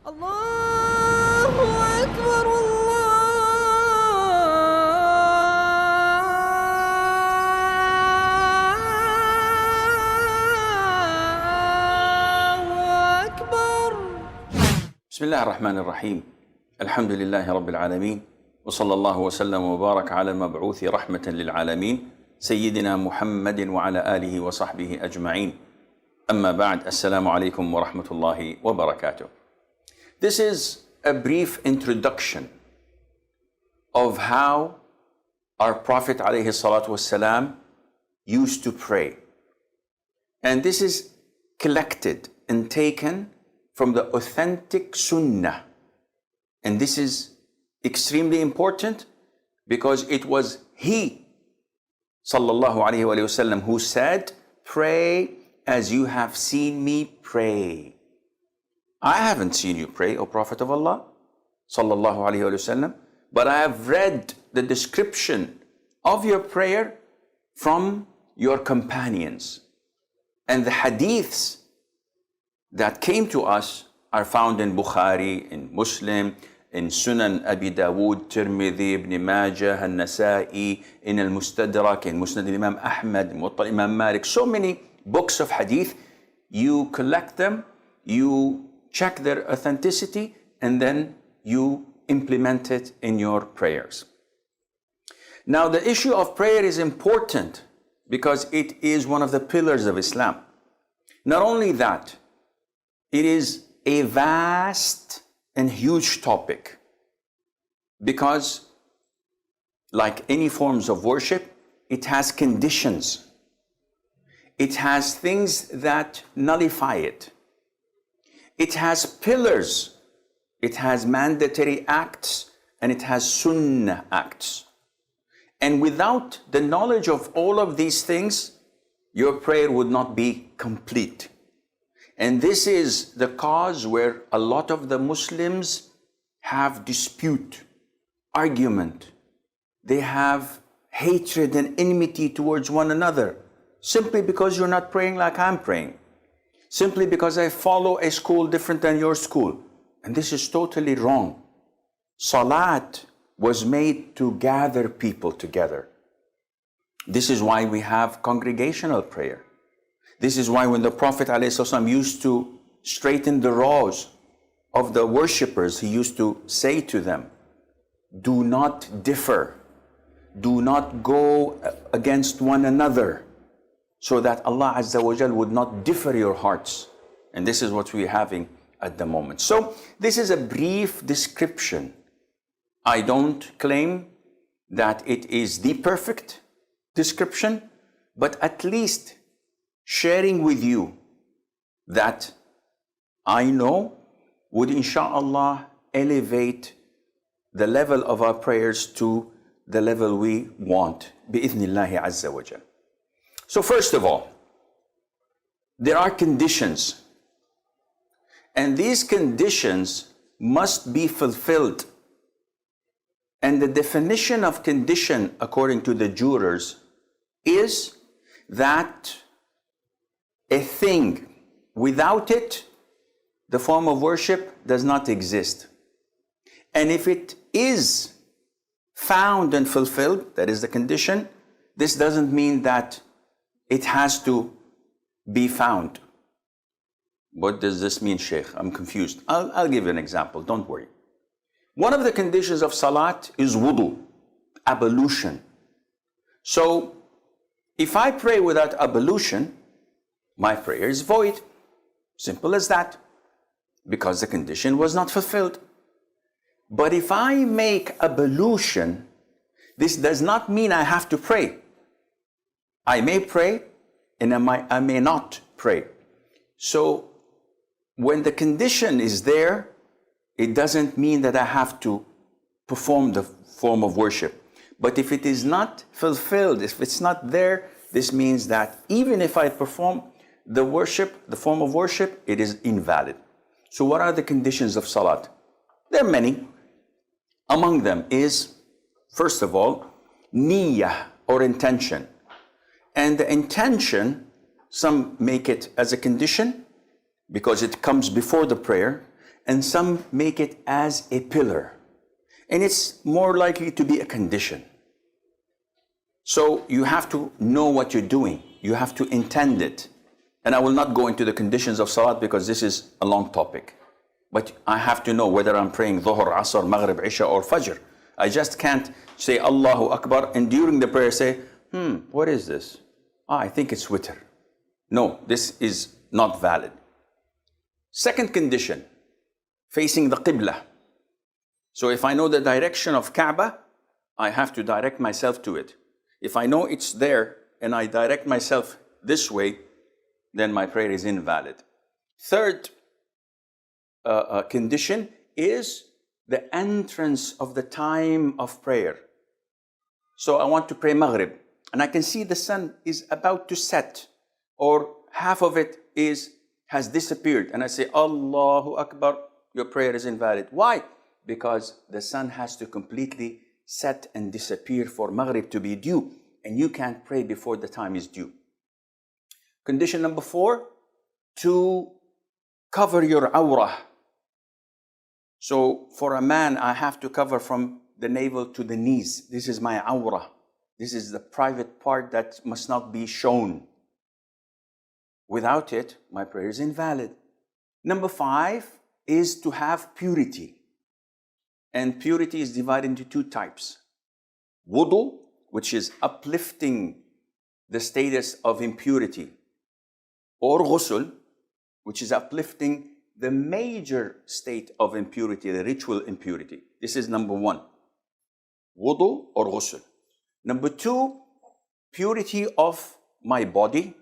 الله أكبر الله أكبر. بسم الله الرحمن الرحيم. الحمد لله رب العالمين، وصلى الله وسلم وبارك على المبعوث رحمة للعالمين سيدنا محمد وعلى آله وصحبه أجمعين. أما بعد، السلام عليكم ورحمة الله وبركاته. This is a brief introduction of how our Prophet ﷺ used to pray. And this is collected and taken from the authentic Sunnah. And this is extremely important because it was he, sallallahu alayhi wa sallam, who said, "Pray as you have seen me pray." I haven't seen you pray, O Prophet of Allah, sallallahu alayhi wa sallam, but I have read the description of your prayer from your companions. And the hadiths that came to us are found in Bukhari, in Muslim, in Sunan Abi Dawood, Tirmidhi, Ibn Majah, An-Nasa'i, in Al-Mustadrak, in Musnad Imam Ahmad, Muwatta Imam Malik, so many books of hadith. You collect them, you check their authenticity, and then you implement it in your prayers. Now, the issue of prayer is important because it is one of the pillars of Islam. Not only that, it is a vast and huge topic because, like any forms of worship, it has conditions. It has things that nullify it. It has pillars. It has mandatory acts and it has sunnah acts. And without the knowledge of all of these things, your prayer would not be complete. And this is the cause where a lot of the Muslims have dispute, argument. They have hatred and enmity towards one another simply because you're not praying like I'm praying. Simply because I follow a school different than your school. And this is totally wrong. Salat was made to gather people together. This is why we have congregational prayer. This is why when the Prophet ﷺ used to straighten the rows of the worshippers, he used to say to them, "Do not differ. Do not go against one another, so that Allah Azza wa Jal would not differ your hearts." And this is what we're having at the moment. So this is a brief description. I don't claim that it is the perfect description, but at least sharing with you that I know would inshallah elevate the level of our prayers to the level we want, bi'ithnillahi azza wa jal. So first of all, there are conditions, and these conditions must be fulfilled. And the definition of condition, according to the jurors, is that a thing, without it, the form of worship does not exist. And if it is found and fulfilled, that is the condition, this doesn't mean that it has to be found. What does this mean, Sheikh? I'm confused. I'll give you an example, don't worry. One of the conditions of salat is wudu, ablution. So, if I pray without ablution, my prayer is void. Simple as that. Because the condition was not fulfilled. But if I make ablution, this does not mean I have to pray. I may pray and I may not pray. So when the condition is there, it doesn't mean that I have to perform the form of worship. But if it is not fulfilled, if it's not there, this means that even if I perform the worship, the form of worship, it is invalid. So what are the conditions of salat? There are many. Among them is, first of all, niyyah, or intention. And the intention, some make it as a condition because it comes before the prayer, and some make it as a pillar. And it's more likely to be a condition. So you have to know what you're doing. You have to intend it. And I will not go into the conditions of salat because this is a long topic. But I have to know whether I'm praying Dhuhr, Asr, Maghrib, Isha or Fajr. I just can't say Allahu Akbar and during the prayer say, what is this? I think it's witr. No, this is not valid. Second condition, facing the Qibla. So if I know the direction of Kaaba, I have to direct myself to it. If I know it's there and I direct myself this way, then my prayer is invalid. Third condition is the entrance of the time of prayer. So I want to pray Maghrib and I can see the sun is about to set or half of it has disappeared and I say Allahu Akbar, your prayer is invalid. Why? Because the sun has to completely set and disappear for Maghrib to be due and you can't pray before the time is due. Condition number 4, to cover your awrah. So for a man, I have to cover from the navel to the knees. This is my awrah. This is the private part that must not be shown. Without it, my prayer is invalid. Number 5 is to have purity. And purity is divided into 2 types. Wudu, which is uplifting the status of impurity. Or ghusl, which is uplifting the major state of impurity, the ritual impurity. This is number 1. Wudu or ghusl. Number 2, purity of my body.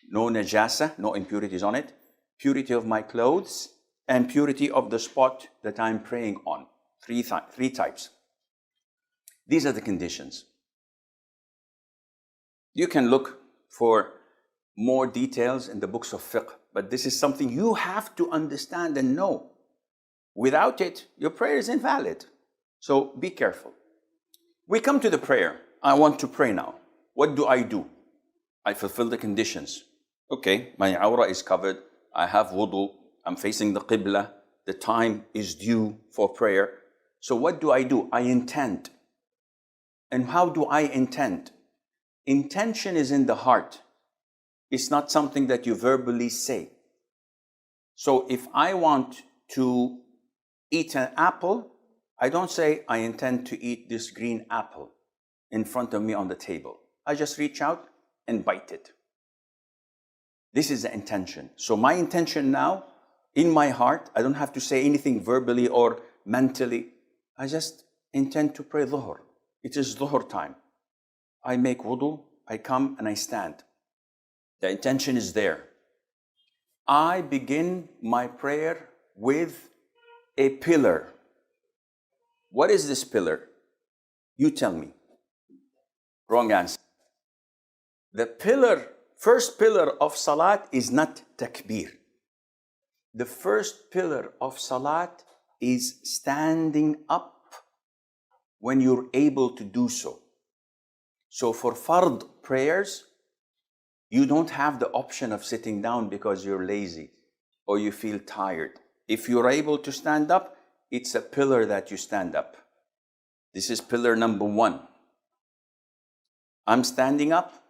No najasa, no impurities on it. Purity of my clothes and purity of the spot that I'm praying on. Three types. These are the conditions. You can look for more details in the books of fiqh, but this is something you have to understand and know. Without it, your prayer is invalid. So be careful. We come to the prayer. I want to pray now. What do? I fulfill the conditions. Okay, my awrah is covered. I have wudu. I'm facing the qibla. The time is due for prayer. So what do? I intend. And how do I intend? Intention is in the heart. It's not something that you verbally say. So if I want to eat an apple, I don't say I intend to eat this green apple in front of me on the table. I just reach out and bite it. This is the intention. So my intention now, in my heart, I don't have to say anything verbally or mentally. I just intend to pray Dhuhr. It is Dhuhr time. I make wudu, I come and I stand. The intention is there. I begin my prayer with a pillar. What is this pillar? You tell me. Wrong answer. The first pillar of salat is not takbir. The first pillar of salat is standing up when you're able to do so. So for fard prayers, you don't have the option of sitting down because you're lazy or you feel tired. If you're able to stand up, it's a pillar that you stand up. This is pillar number 1. I'm standing up.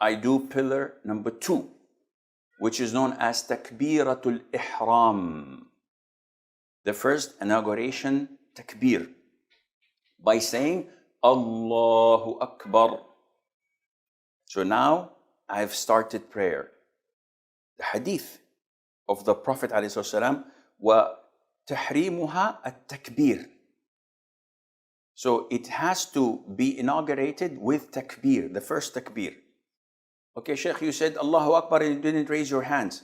I do pillar number 2, which is known as takbiratul ihram. The first inauguration takbir by saying Allahu Akbar. So now I've started prayer. The hadith of the Prophet ﷺ, وَتَحْرِيمُهَا التَّكْبِيرِ. So it has to be inaugurated with takbir, the first takbir. Okay, Sheikh, you said Allahu Akbar and you didn't raise your hands.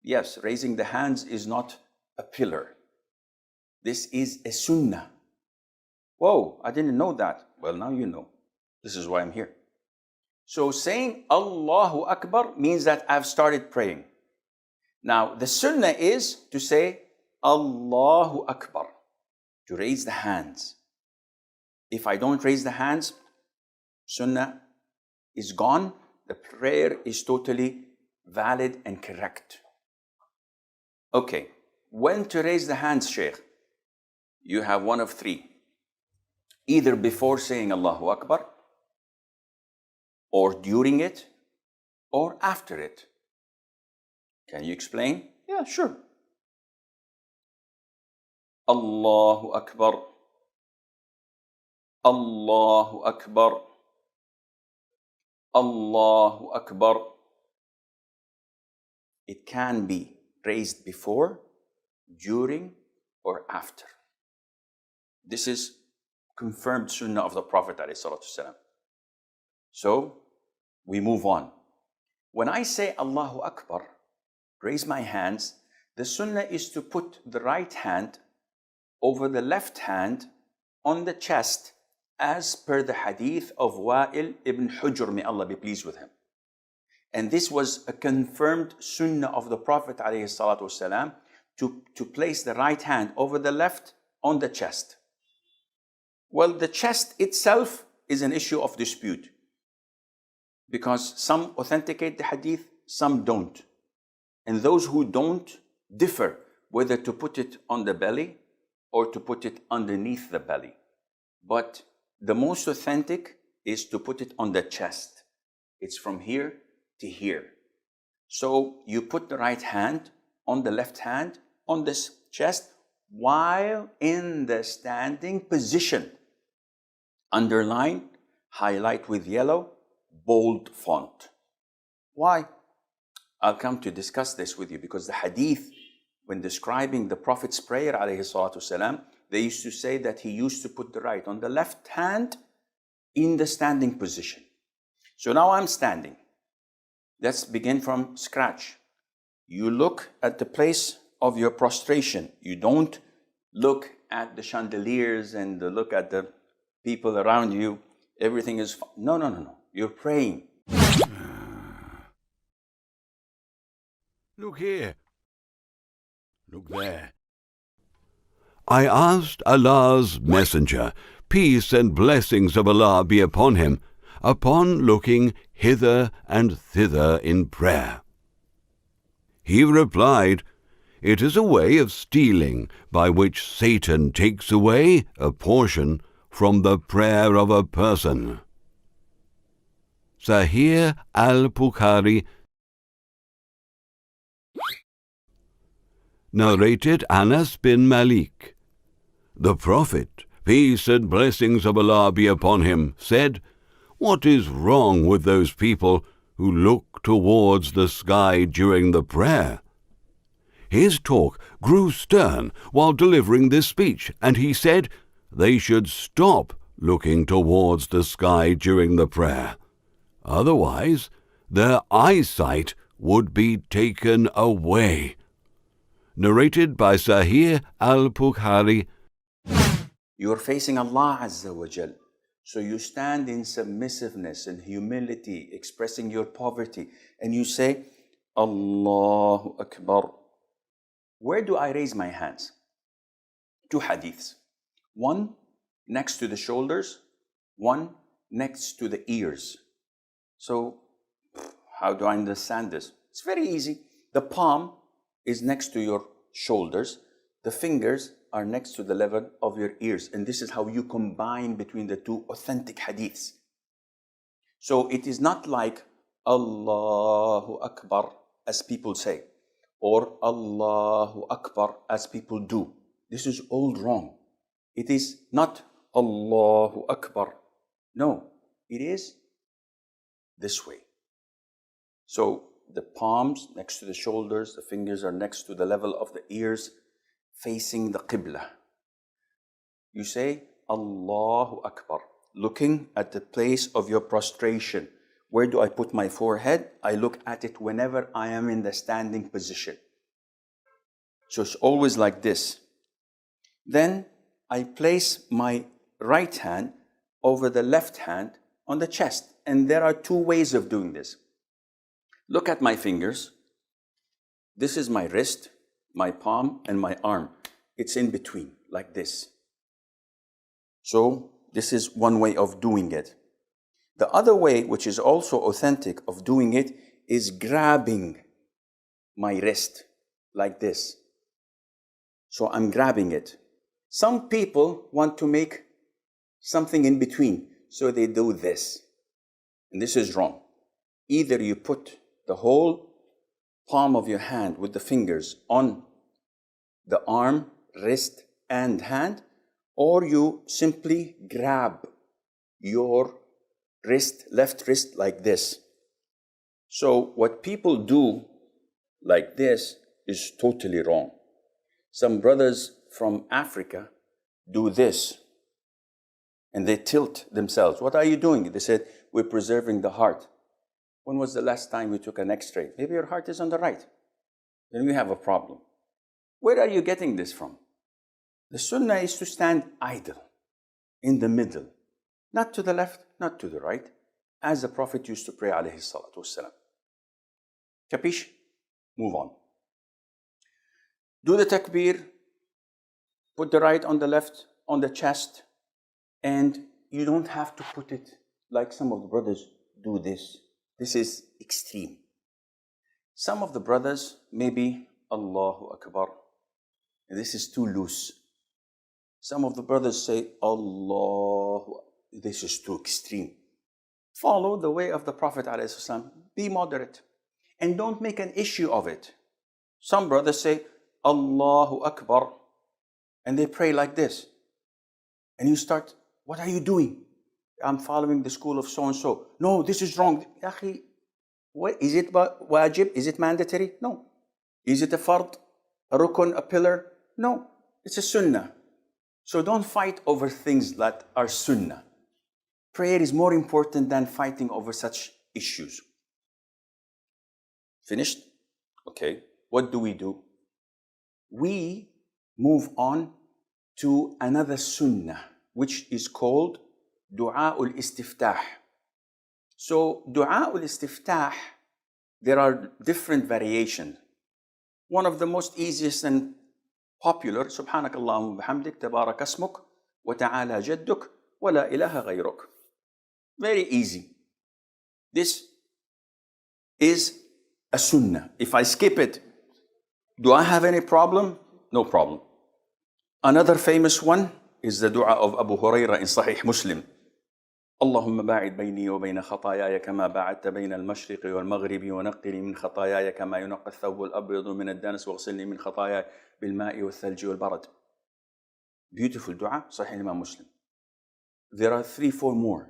Yes, raising the hands is not a pillar. This is a sunnah. Whoa, I didn't know that. Well, now you know. This is why I'm here. So saying Allahu Akbar means that I've started praying. Now, the sunnah is to say Allahu Akbar, to raise the hands. If I don't raise the hands, sunnah is gone. The prayer is totally valid and correct. Okay, when to raise the hands, Shaykh? You have one of three. Either before saying Allahu Akbar, or during it, or after it. Can you explain? Yeah, sure. Allahu Akbar. Allahu Akbar. Allahu Akbar. It can be raised before, during, or after. This is confirmed sunnah of the Prophet ﷺ. So, we move on. When I say Allahu Akbar, raise my hands, the sunnah is to put the right hand over the left hand on the chest, as per the hadith of Wa'il ibn Hujr, may Allah be pleased with him. And this was a confirmed sunnah of the Prophet ﷺ to place the right hand over the left on the chest. Well, the chest itself is an issue of dispute, because some authenticate the hadith, some don't. And those who don't differ whether to put it on the belly or to put it underneath the belly. But the most authentic is to put it on the chest. It's from here to here. So you put the right hand on the left hand on this chest while in the standing position. Underline, highlight with yellow, bold font. Why? I'll come to discuss this with you, because the hadith, when describing the Prophet's prayer, ﷺ, they used to say that he used to put the right on the left hand in the standing position. So now I'm standing. Let's begin from scratch. You look at the place of your prostration. You don't look at the chandeliers and look at the people around you. Everything is fine. No. You're praying. Look here. Look there. I asked Allah's Messenger, peace and blessings of Allah be upon him, upon looking hither and thither in prayer. He replied, it is a way of stealing by which Satan takes away a portion from the prayer of a person. Sahih al-Bukhari. Narrated Anas bin Malik. The Prophet, peace and blessings of Allah be upon him, said, what is wrong with those people who look towards the sky during the prayer? His talk grew stern while delivering this speech, and he said they should stop looking towards the sky during the prayer. Otherwise, their eyesight would be taken away. Narrated by Sahih al-Bukhari. You're facing Allah Azza wa Jal. So you stand in submissiveness and humility, expressing your poverty, and you say, Allahu Akbar. Where do I raise my hands? Two hadiths. One next to the shoulders, one next to the ears. So how do I understand this? It's very easy. The palm is next to your shoulders. The fingers are next to the level of your ears. And this is how you combine between the two authentic hadiths. So it is not like Allahu Akbar as people say, or Allahu Akbar as people do. This is all wrong. It is not Allahu Akbar. No, it is this way. So the palms next to the shoulders, the fingers are next to the level of the ears, facing the Qibla. You say Allahu Akbar, looking at the place of your prostration. Where do I put my forehead? I look at it whenever I am in the standing position. So it's always like this. Then I place my right hand over the left hand on the chest. And there are two ways of doing this. Look at my fingers. This is my wrist, my palm, and my arm. It's in between, like this. So this is one way of doing it. The other way, which is also authentic of doing it, is grabbing my wrist like this. So I'm grabbing it. Some people want to make something in between, so they do this. And this is wrong. Either you put the whole palm of your hand with the fingers on the arm, wrist, and hand, or you simply grab your wrist, left wrist, like this. So what people do like this is totally wrong. Some brothers from Africa do this, and they tilt themselves. What are you doing? They said, we're preserving the heart. When was the last time you took an x-ray? Maybe your heart is on the right. Then we have a problem. Where are you getting this from? The sunnah is to stand idle, in the middle, not to the left, not to the right, as the Prophet used to pray, alayhi salatu wassalam. Capish? Move on. Do the takbir, put the right on the left, on the chest, and you don't have to put it like some of the brothers do this. This is extreme. Some of the brothers, maybe Allahu Akbar. This is too loose. Some of the brothers say Allahu. This is too extreme. Follow the way of the Prophet ﷺ. Be moderate. And don't make an issue of it. Some brothers say Allahu Akbar, and they pray like this. And you start, what are you doing? I'm following the school of so-and-so. No, this is wrong. Akhi, what, is it wajib? Is it mandatory? No. Is it a fard? A rukun? A pillar? No. It's a sunnah. So don't fight over things that are sunnah. Prayer is more important than fighting over such issues. Finished? Okay. What do? We move on to another sunnah, which is called Du'a'ul Istiftah. So Du'a'ul Istiftah, there are different variations. One of the most easiest and popular, Subhanakallahumma bihamdik, tabarak asmuk, wa ta'ala jadduk, wa la ilaha ghayruk. Very easy. This is a sunnah. If I skip it, do I have any problem? No problem. Another famous one is the dua of Abu Hurairah in Sahih Muslim. اللهم باعد بيني وبين خطاياي كما باعدت بين المشرق والمغرب ونقني من خطاياي كما ينقى الثوب الأبيض من الدنس واغسلني من خطاياي بالماء والثلج والبرد. Beautiful dua, Sahih Imam Muslim. There are 3-4 more.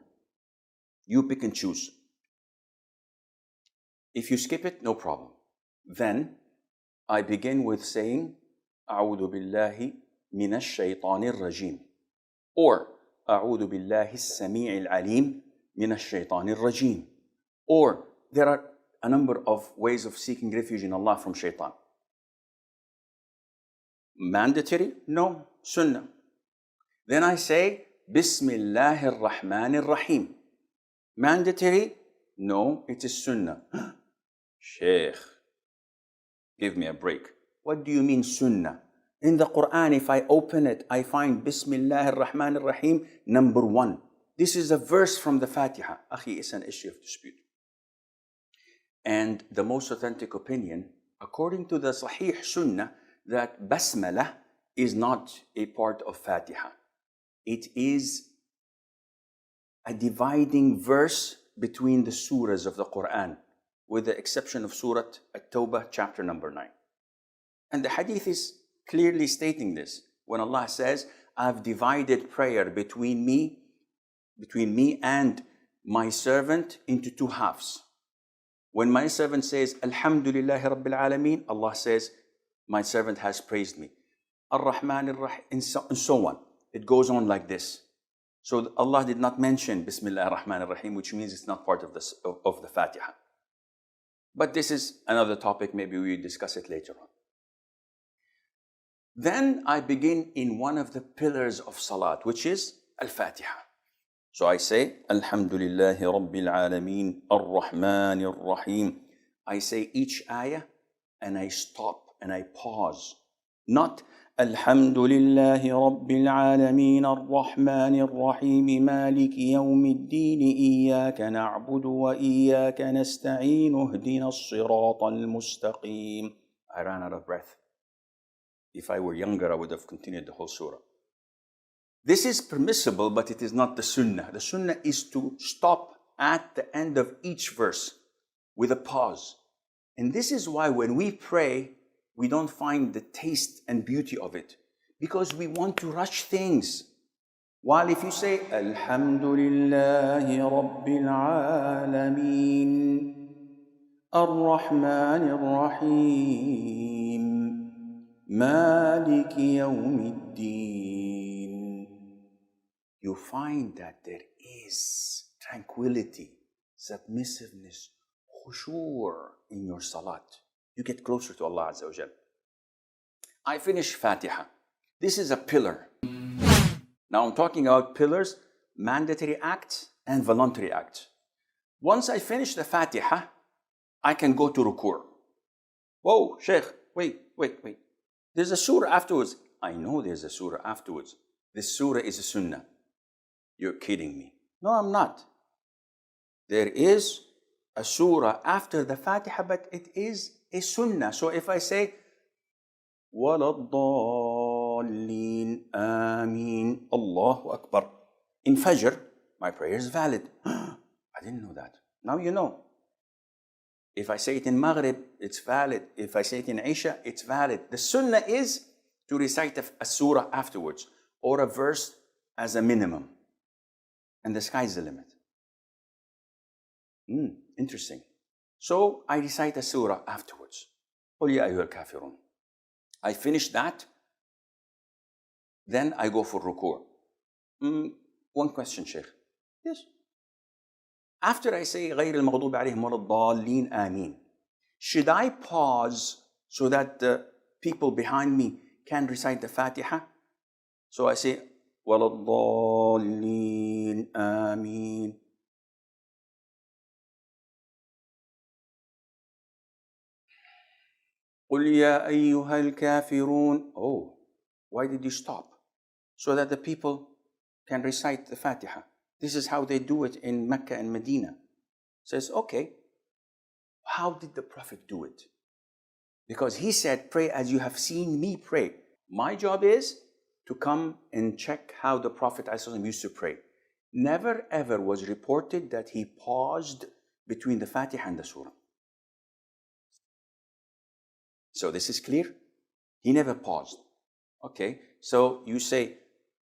You pick and choose. If you skip it, no problem. Then I begin with saying أعوذ بالله من الشيطان الرجيم, or أعوذ بالله السميع العليم من الشيطان الرجيم. Or there are a number of ways of seeking refuge in Allah from shaitan. Mandatory? No. Sunnah. Then I say Bismillahir Rahmanir Rahim. Mandatory? No, it is sunnah. Sheikh, give me a break. What do you mean sunnah? In the Quran, if I open it, I find Bismillahir Rahmanir Rahim, number 1. This is a verse from the Fatiha. Akhi, it's an issue of dispute. And the most authentic opinion, according to the Sahih Sunnah, that Basmalah is not a part of Fatiha. It is a dividing verse between the surahs of the Quran, with the exception of Surah At-Tawbah, chapter number 9. And the hadith is clearly stating this. When Allah says, I've divided prayer between me and my servant into 2 halves. When my servant says, Alhamdulillahi Rabbil Alameen, Allah says, my servant has praised me. Ar-Rahman Ar-Rahim, and so on. It goes on like this. So Allah did not mention Bismillah ar-Rahman ar-Rahim, which means it's not part of the Fatiha. But this is another topic, maybe we will discuss it later on. Then I begin in one of the pillars of Salat, which is Al-Fatiha. So I say, Alhamdulillahi Rabbil Alameen, Ar-Rahman Ar-Rahim. I say each ayah and I stop and I pause. Not Alhamdulillahi Rabbil Alameen, Ar-Rahman Ar-Rahim, Maliki Yawmiddin, Iyaka na'budu wa Iyaka nasta'een, Uhdina as-sirata al-mustaqim. I ran out of breath. If I were younger, I would have continued the whole surah. This is permissible, but it is not the sunnah. The sunnah is to stop at the end of each verse with a pause. And this is why when we pray, we don't find the taste and beauty of it, because we want to rush things. While if you say, Alhamdulillahi Rabbil Alameen, Ar-Rahman Ar-Rahim, Maliki Yawmiddin, you find that there is tranquility, submissiveness, khushu' in your salat. You get closer to Allah Azza wa Jal. I finish Fatiha. This is a pillar. Now I'm talking about pillars, mandatory acts and voluntary acts. Once I finish the Fatiha, I can go to ruku'. Whoa, Sheikh, wait. There's a surah afterwards. I know there's a surah afterwards. This surah is a sunnah. You're kidding me. No, I'm not. There is a surah after the Fatiha, but it is a sunnah. So if I say, وَلَضَّالِّينَ آمين Allahu Akbar, in Fajr, my prayer is valid. I didn't know that. Now you know. If I say it in Maghrib, it's valid. If I say it in Isha, it's valid. The sunnah is to recite a surah afterwards, or a verse as a minimum. And the sky's the limit. Interesting. So I recite a surah afterwards. قُلْ يَا أَيُّهَا الْكَافِرُونَ. I finish that. Then I go for ruku'. One question, Sheikh. Yes. After I say غَيْرِ الْمَغْضُوبِ عَلَيْهِمْ وَلَا الضَّالِّينَ آمين, should I pause so that the people behind me can recite the Fatiha? So I say وَلَا الضَّالِّينَ آمين. قُلْ يَا أَيُّهَا الْكَافِرُونَ. Oh, why did you stop? So that the people can recite the Fatiha. This is how they do it in Mecca and Medina. Says, okay, how did the Prophet do it? Because he said, pray as you have seen me pray. My job is to come and check how the Prophet ﷺ used to pray. Never ever was reported that he paused between the Fatiha and the Surah. So this is clear? He never paused. Okay, so you say,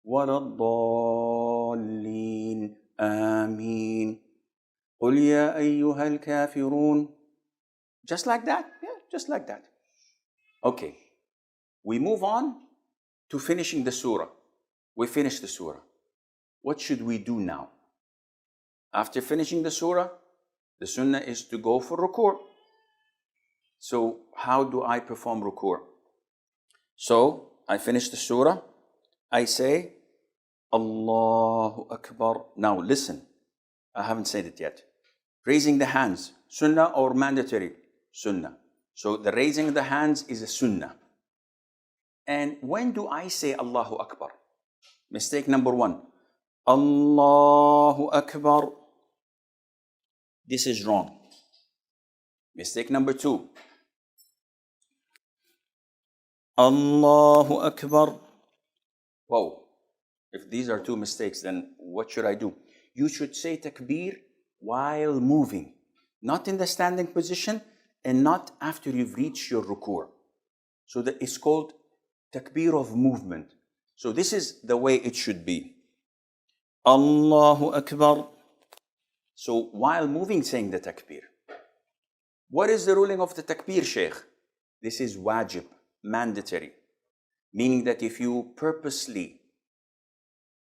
وَلَا الضَّالِّينَ آمين قُلْ يَا أَيُّهَا الْكَافِرُونَ. Just like that? Yeah, just like that. Okay, we move on to finishing the surah. We finish the surah. What should we do now? After finishing the surah, the sunnah is to go for ruku'. So how do I perform ruku'? So I finish the surah. I say, Allahu Akbar. Now listen, I haven't said it yet. Raising the hands, sunnah or mandatory? Sunnah. So the raising of the hands is a sunnah. And when do I say Allahu Akbar? Mistake number one. Allahu Akbar. This is wrong. Mistake number two. Allahu Akbar. Whoa. If these are two mistakes, then what should I do? You should say takbir while moving, not in the standing position and not after you've reached your ruku'. So that it's called takbir of movement. So this is the way it should be. Allahu Akbar. So while moving, saying the takbir. What is the ruling of the takbir, Shaykh? This is wajib, mandatory. Meaning that if you purposely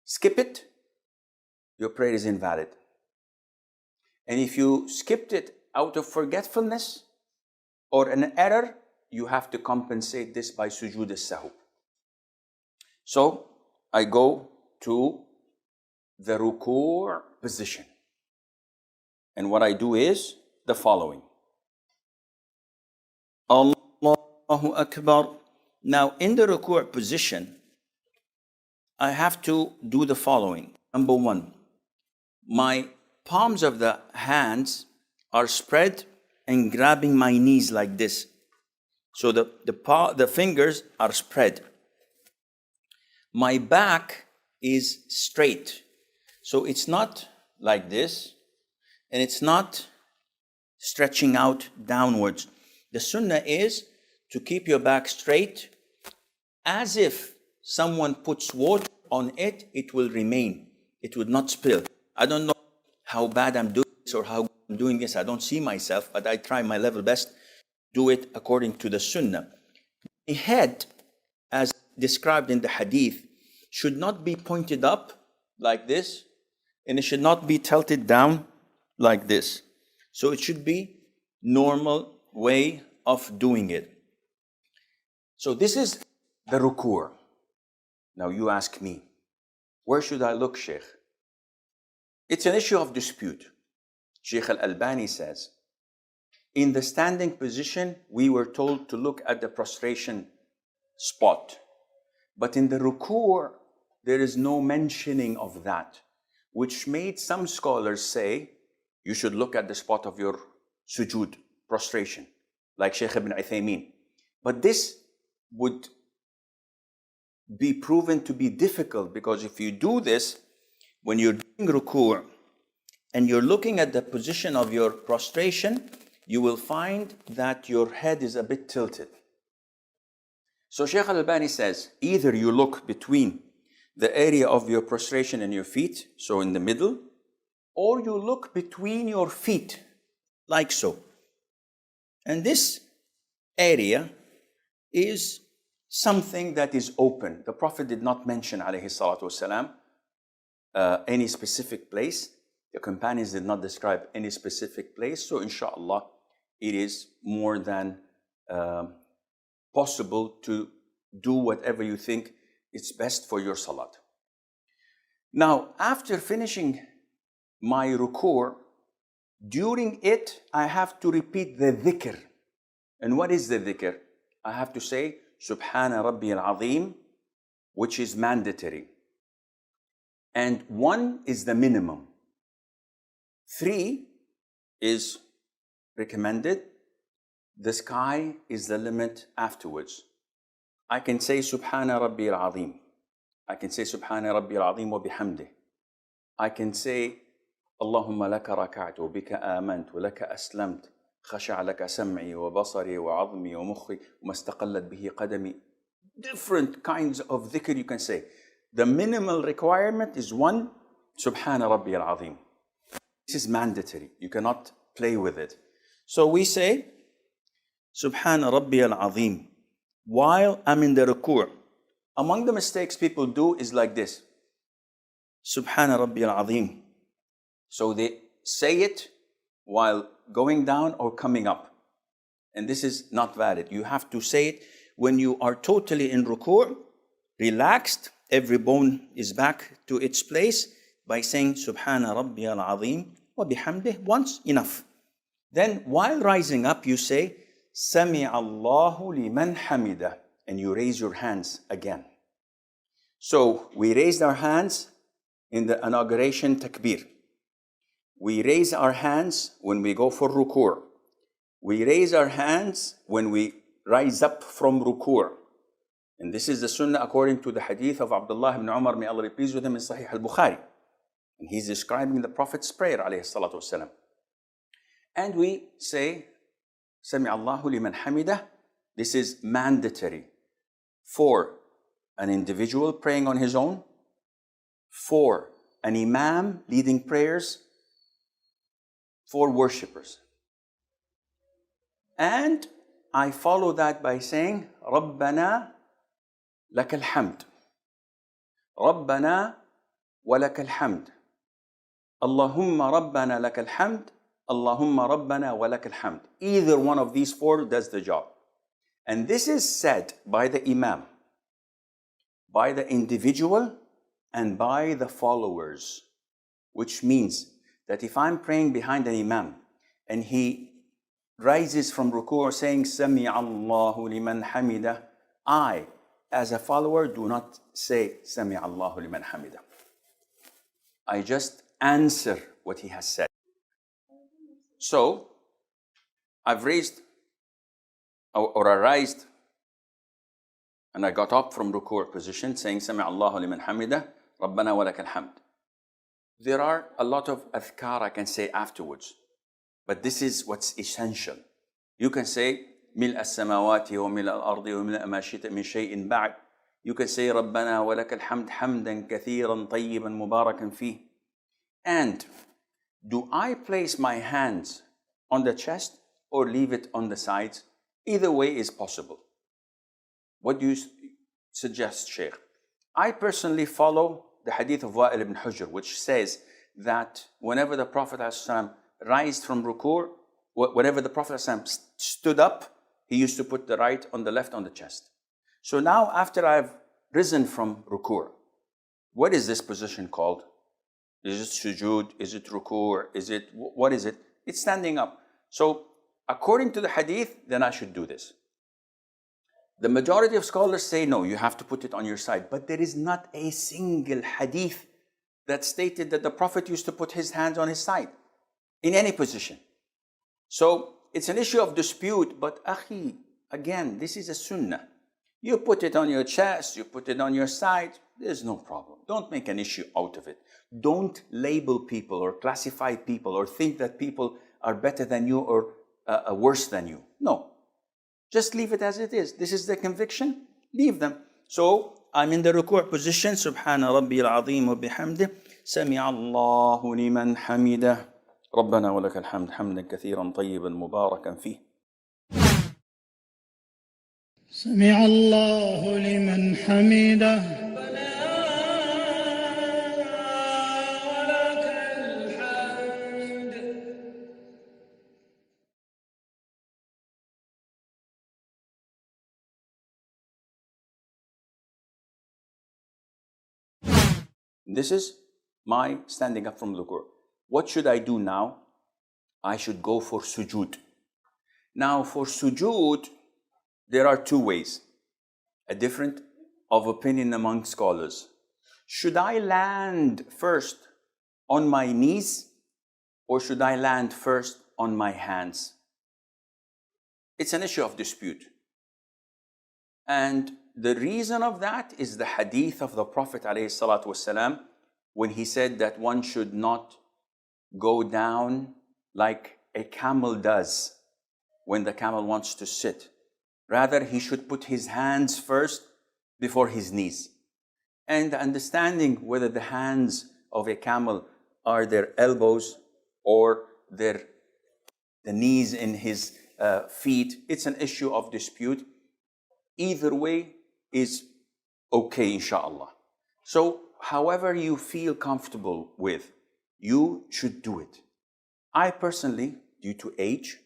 skip it, your prayer is invalid. And if you skipped it out of forgetfulness or an error, you have to compensate this by sujood as-sahw. So I go to the ruku' position. And what I do is the following. Allahu Akbar. Now in the ruku' position, I have to do the following. Number one, my palms of the hands are spread and grabbing my knees like this. So the fingers are spread. My back is straight. So it's not like this, and it's not stretching out downwards. The sunnah is to keep your back straight, as if someone puts water on it, it will remain. It would not spill. I don't know how bad I'm doing this or how I'm doing this. I don't see myself, but I try my level best to do it according to the sunnah. The head, as described in the hadith, should not be pointed up like this, and it should not be tilted down like this. So it should be normal way of doing it. So this is the ruku'. Now you ask me, where should I look, Sheikh? It's an issue of dispute. Sheikh Al-Albani says, in the standing position, we were told to look at the prostration spot. But in the ruku', there is no mentioning of that, which made some scholars say, you should look at the spot of your sujood, prostration, like Sheikh Ibn Uthaymeen. But this would be proven to be difficult, because if you do this, when you're doing ruku' and you're looking at the position of your prostration, you will find that your head is a bit tilted. So Sheikh Al-Albani says, either you look between the area of your prostration and your feet, so in the middle, or you look between your feet, like so. And this area is something that is open. The Prophet did not mention, alayhi salatu wasalam, any specific place. The companions did not describe any specific place. So inshallah, it is more than possible to do whatever you think is best for your salat. Now, after finishing my ruku', during it, I have to repeat the dhikr. And what is the dhikr? I have to say, Subhana Rabbi al-Azim, which is mandatory. And 1 is the minimum. 3 is recommended. The sky is the limit afterwards. I can say Subhana Rabbi al-Azim. I can say Subhana Rabbi al-Azim wa bihamdih. I can say Allahumma laka raka'tu bika amant wa laka aslamt khasha'a laka sam'i wa basari wa 'azmi wa mukhi wa mastaqallat bihi qadami. Different kinds of dhikr you can say. The minimal requirement is 1, Subhana Rabbi al-Azim. This is mandatory. You cannot play with it. So we say Subhana Rabbi al-Azim while I'm in the ruku'. Among the mistakes people do is like this. Subhana Rabbi al-Azim. So they say it while going down or coming up. And this is not valid. You have to say it when you are totally in ruku', relaxed, every bone is back to its place, by saying Subhana Rabbi al-Azim wa bihamdih once, enough. Then while rising up, you say Sami Allahu liman hamidah, and you raise your hands again. So we raised our hands in the inauguration takbir. We raise our hands when we go for ruku'. We raise our hands when we rise up from ruku'. And this is the sunnah according to the hadith of Abdullah ibn Umar, may Allah be pleased with him, in Sahih al-Bukhari. And he's describing the Prophet's prayer, alayhi salatu wasalam. And we say, Sami Allahu liman hamidah. This is mandatory for an individual praying on his own, for an imam leading prayers, for worshippers. And I follow that by saying, Rabbana lakal hamd. Rabbana wa lakal hamd. Allahumma Rabbana lakal hamd. Allahumma Rabbana wa lakal hamd. Either one of these 4 does the job. And this is said by the imam, by the individual, and by the followers. Which means that if I'm praying behind an imam and he rises from ruku' saying Sami Allahu liman hamidah, I, as a follower, do not say Sami Allahu liman hamidah. I just answer what he has said. So I've raised or I raised and I got up from ruku' position saying Sami Allahu liman hamidah, Rabbana wa lakal hamd. There are a lot of adhkar I can say afterwards, but this is what's essential. You can say ملء السماوات وملء الأرض وملء ما شئت من شيء بعد. You can say ربنا ولك الحمد حمدا كثيرا طيبا مباركا فيه. And do I place my hands on the chest or leave it on the sides? Either way is possible. What do you suggest, Sheikh? I personally follow the hadith of Wa'il ibn Hujr, which says that whenever the Prophet ﷺ raised from ruku', whenever the Prophet ﷺ stood up, he used to put the right on the left on the chest. So now after I've risen from ruku', what is this position called? Is it sujood? Is it ruku'? What is it? It's standing up. So according to the hadith, then I should do this. The majority of scholars say no, you have to put it on your side. But there is not a single hadith that stated that the Prophet used to put his hands on his side in any position. So it's an issue of dispute, but akhi, again, this is a sunnah. You put it on your chest, you put it on your side, there's no problem. Don't make an issue out of it. Don't label people or classify people or think that people are better than you or worse than you. No. Just leave it as it is. This is the conviction. Leave them. So I'm in the ruku' position. Subhana Rabbi al-Azim wa bihamdih. Sami Allahu liman hamidah. ربنا ولك الحمد حمدا كثيرا طيبا مباركا فيه. سمع الله لمن حمده. This is my standing up from ruku'. What should I do now? I should go for sujood. Now for sujood, there are two ways. A difference of opinion among scholars. Should I land first on my knees or should I land first on my hands? It's an issue of dispute. And the reason of that is the hadith of the Prophet ﷺ when he said that one should not go down like a camel does when the camel wants to sit. Rather, he should put his hands first before his knees. And understanding whether the hands of a camel are their elbows or the knees in his feet, it's an issue of dispute. Either way is okay, inshaAllah. So, however you feel comfortable with, you should do it. I personally, due to age,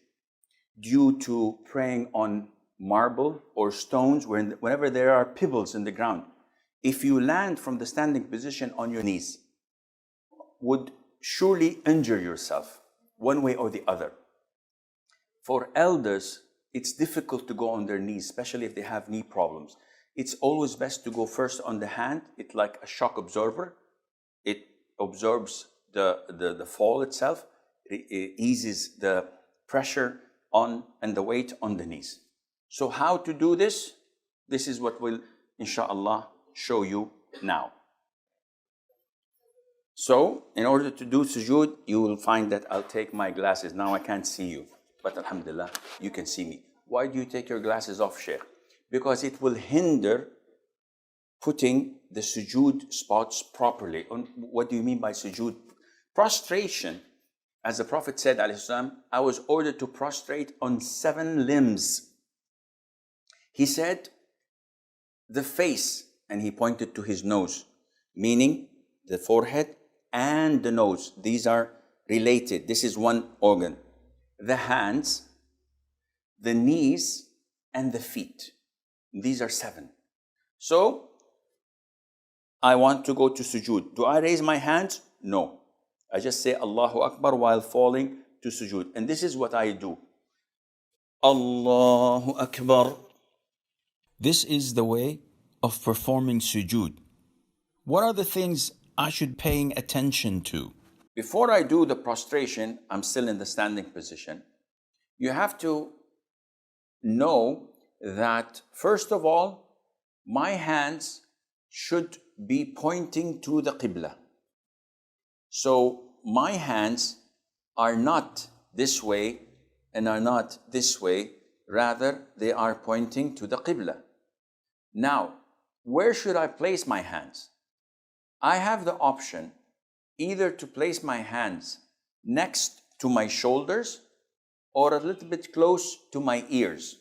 due to praying on marble or stones, whenever there are pebbles in the ground, if you land from the standing position on your knees, would surely injure yourself one way or the other. For elders, it's difficult to go on their knees, especially if they have knee problems. It's always best to go first on the hand. It's like a shock absorber. It absorbs the fall itself. It eases the pressure on and the weight on the knees. So how to do this? This is what we'll, inshallah, show you now. So, in order to do sujood, you will find that I'll take my glasses. Now I can't see you, but alhamdulillah, you can see me. Why do you take your glasses off, Sheikh? Because it will hinder putting the sujood spots properly. What do you mean by sujood? Prostration. As the Prophet said, I was ordered to prostrate on 7 limbs. He said, the face, and he pointed to his nose, meaning the forehead and the nose. These are related. This is one organ. The hands, the knees, and the feet. These are 7. So, I want to go to sujood. Do I raise my hands? No. I just say Allahu Akbar while falling to sujood. And this is what I do. Allahu Akbar. This is the way of performing sujood. What are the things I should paying attention to? Before I do the prostration, I'm still in the standing position. You have to know that, first of all, my hands should be pointing to the Qibla. So my hands are not this way and are not this way, rather they are pointing to the Qibla. Now, where should I place my hands? I have the option either to place my hands next to my shoulders or a little bit close to my ears.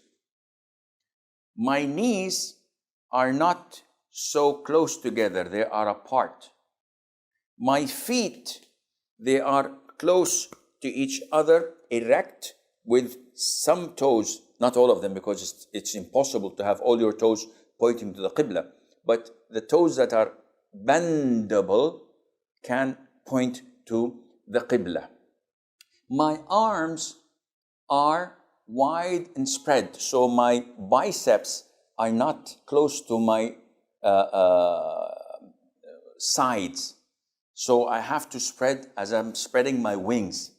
My knees are not so close together, they are apart. My feet, they are close to each other, erect, with some toes, not all of them, because it's impossible to have all your toes pointing to the Qibla, but the toes that are bendable can point to the Qibla. My arms are wide and spread, so my biceps are not close to my sides. So I have to spread as I'm spreading my wings.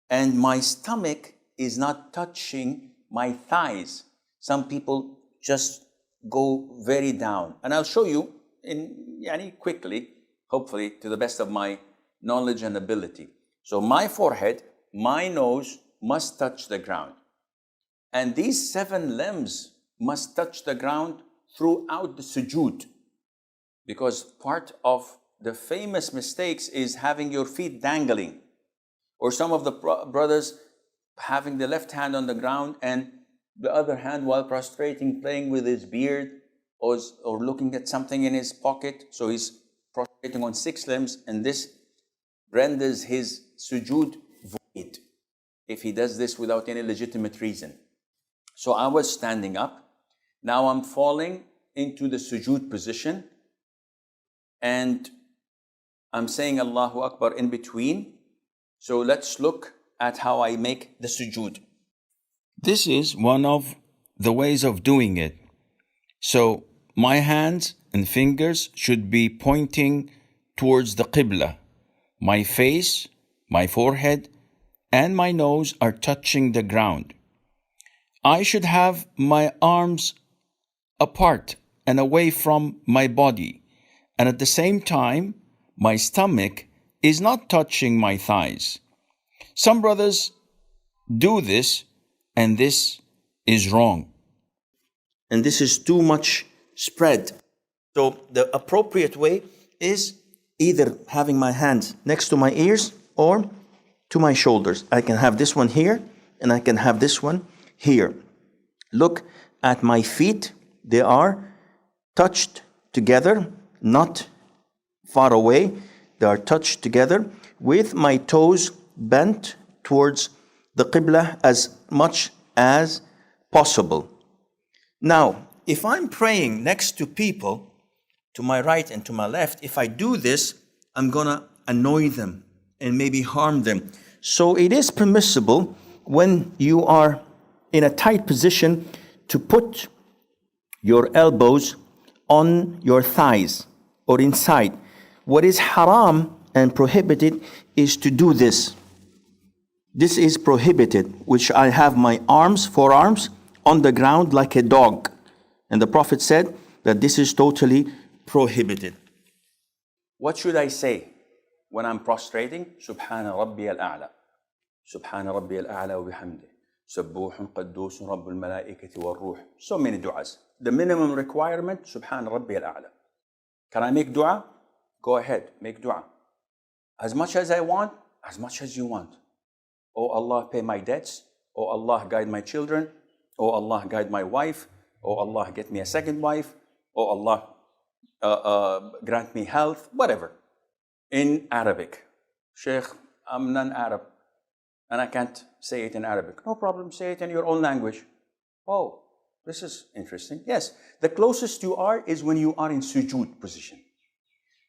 And my stomach is not touching my thighs. Some people just go very down. And I'll show you quickly, hopefully to the best of my knowledge and ability. So my forehead, my nose must touch the ground. And these 7 limbs must touch the ground throughout the sujood. Because part of the famous mistakes is having your feet dangling. Or some of the brothers having the left hand on the ground and the other hand while prostrating, playing with his beard or looking at something in his pocket. So he's prostrating on 6 limbs, and this renders his sujood void if he does this without any legitimate reason. So I was standing up. Now I'm falling into the sujood position, and I'm saying Allahu Akbar in between. So let's look at how I make the sujood. This is one of the ways of doing it. So my hands and fingers should be pointing towards the Qibla. My face, my forehead, and my nose are touching the ground. I should have my arms apart and away from my body. And at the same time, my stomach is not touching my thighs. Some brothers do this, and this is wrong. And this is too much spread. So the appropriate way is either having my hands next to my ears or to my shoulders. I can have this one here, and I can have this one here. Look at my feet. They are touched together, not far away. They are touched together with my toes bent towards the Qibla as much as possible. Now, if I'm praying next to people, to my right and to my left, if I do this, I'm gonna annoy them and maybe harm them. So it is permissible when you are in a tight position to put your elbows on your thighs or inside. What is haram and prohibited is to do this. This is prohibited, which I have my forearms on the ground like a dog. And the Prophet said that this is totally prohibited. What should I say when I'm prostrating? Subhana Rabbi al-A'la. Subhana Rabbi al-A'la wa bihamdih. Subbuhun qaddusun Rabbul malaikati wal ruh. So many du'as. The minimum requirement, Subhana Rabbi al-A'la. Can I make dua? Go ahead, make dua. As much as I want, as much as you want. Oh Allah, pay my debts. Oh Allah, guide my children. Oh Allah, guide my wife. Oh Allah, get me a second wife. Oh Allah, grant me health. Whatever. In Arabic. Sheikh, I'm non-Arab and I can't say it in Arabic. No problem, say it in your own language. Oh, this is interesting. Yes, the closest you are is when you are in sujood position.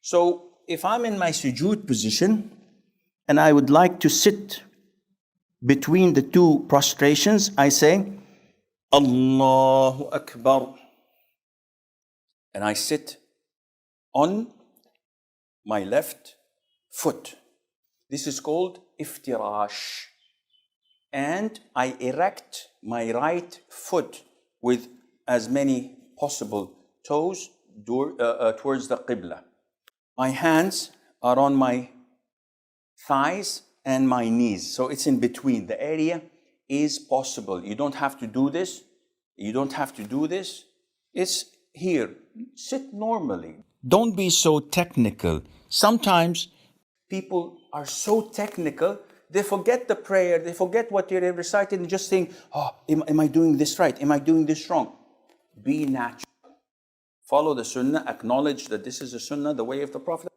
So if I'm in my sujood position and I would like to sit between the two prostrations, I say, Allahu Akbar. And I sit on my left foot. This is called iftirash. and I erect my right foot with as many possible toes towards the Qibla. My hands are on my thighs and my knees, so it's in between. The area is possible. You don't have to do this. You don't have to do this. It's here. Sit normally. Don't be so technical. Sometimes people are so technical, they forget the prayer, they forget what you're reciting, and just think, oh, am I doing this right? Am I doing this wrong? Be natural. Follow the sunnah, acknowledge that this is the sunnah, the way of the Prophet,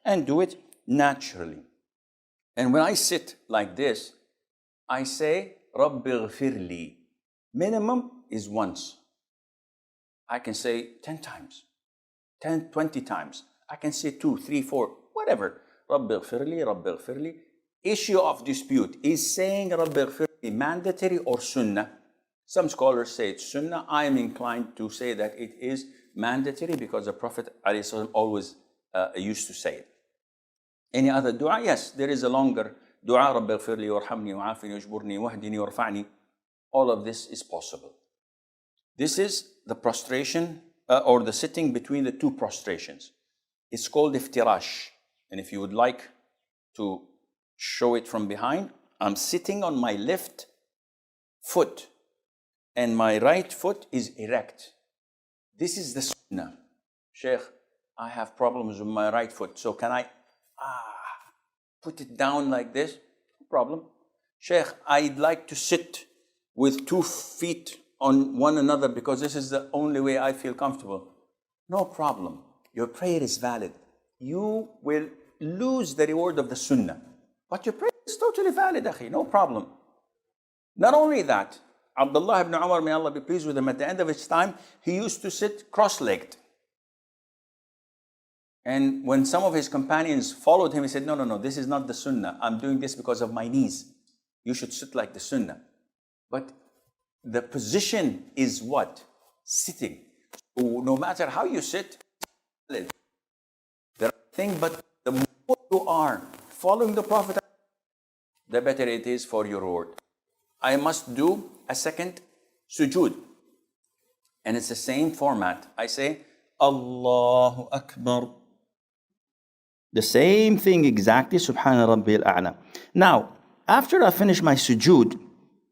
and do it naturally. And when I sit like this, I say, Rabbi ghfirli. Minimum is once. I can say 10 times, 10, 20 times. I can say 2, 3, 4, whatever. Rabbi ghfirli, Rabbi ghfirli. Issue of dispute. Is saying Rabbi ghfirli mandatory or sunnah? Some scholars say it's sunnah. I am inclined to say that it is mandatory because the Prophet ﷺ always used to say it. Any other dua? Yes, there is a longer dua. Rabbi ghfirli warhamni wa'afini wajburni wahdini warfa'ni. All of this is possible. This is the prostration or the sitting between the two prostrations. It's called iftirash. And if you would like to show it from behind, I'm sitting on my left foot and my right foot is erect. This is the sunnah. Sheikh, I have problems with my right foot, so can I put it down like this? No problem. Sheikh, I'd like to sit with 2 feet on one another because this is the only way I feel comfortable. No problem. Your prayer is valid. You will lose the reward of the sunnah, but your prayer is totally valid, akhi. No problem. Not only that, Abdullah ibn Umar, may Allah be pleased with him, at the end of his time, he used to sit cross-legged. And when some of his companions followed him, he said, no, this is not the sunnah. I'm doing this because of my knees. You should sit like the sunnah. But the position is what? Sitting. So no matter how you sit, the right thing, but the more you are following the Prophet, the better it is for your reward. I must do a second sujood. And it's the same format. I say, Allahu Akbar. The same thing exactly, Subhana Rabbil A'la. Now, after I finish my sujood,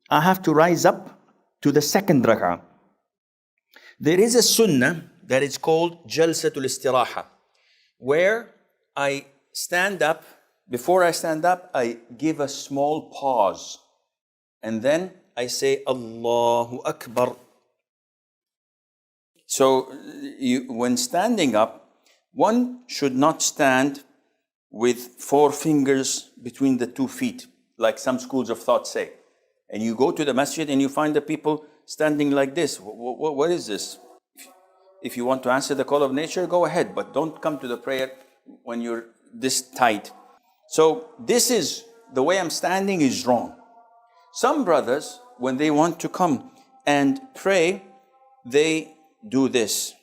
I have to rise up to the second rak'ah. There is a sunnah that is called Jalsatul Istiraha, where I stand up. Before I stand up, I give a small pause. And then I say, Allahu Akbar. So when standing up, one should not stand with 4 fingers between the 2 feet, like some schools of thought say. And you go to the masjid and you find the people standing like this. What is this? If you want to answer the call of nature, go ahead, but don't come to the prayer when you're this tight. So this is, the way I'm standing is wrong. Some brothers, when they want to come and pray, they do this.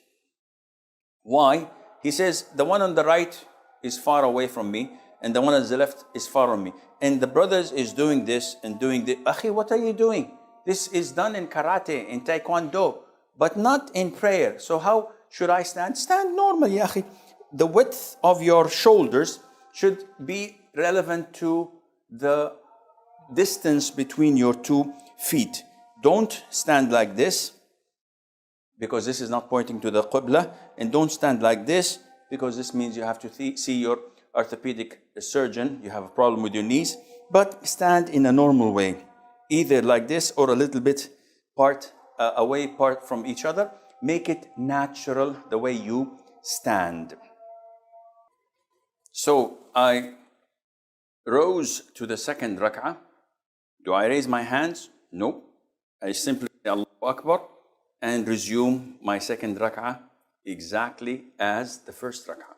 Why? He says, the one on the right is far away from me, and the one on the left is far from me. And the brothers is doing this and doing this. Akhi, what are you doing? This is done in karate, in taekwondo, but not in prayer. So how should I stand? Stand normally, akhi. The width of your shoulders should be relevant to the distance between your 2 feet. Don't stand like this, because this is not pointing to the Qibla, and don't stand like this, because this means you have to see your orthopedic surgeon. You have a problem with your knees. But stand in a normal way, either like this or a little bit away from each other. Make it natural the way you stand. So I rose to the second rak'ah. Do I raise my hands? No. I simply say Allahu Akbar and resume my second rak'ah exactly as the first rak'ah.